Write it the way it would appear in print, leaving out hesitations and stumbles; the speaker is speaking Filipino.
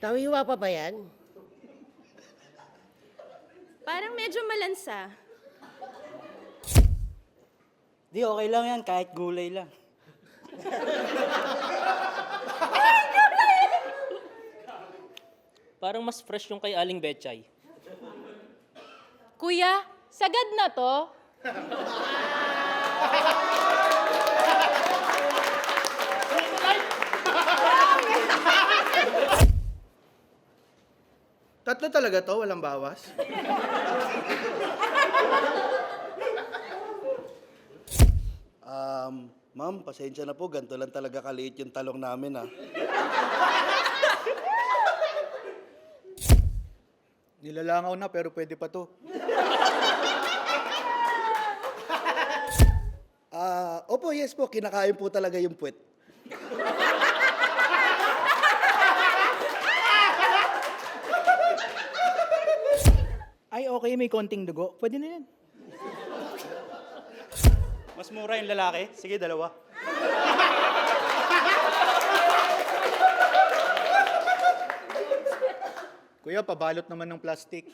Sawiwa pa ba yan? Parang medyo malansa. Di, okay lang yan. Kahit gulay lang. Parang mas fresh yung kay Aling Betchay. Kuya, sagad na to. Tatlo talaga to, walang bawas. Ma'am, pasensya na po. Ganito lang talaga kaliit yung talong namin, ha. Nilalangaw na pero pwede pa to. Opo, yes po. Kinakain po talaga yung puwet. Ay, okay, may konting dugo. Pwede na yan. Mas mura yung lalaki? Sige, dalawa. Kuya, pabalot naman ng plastic.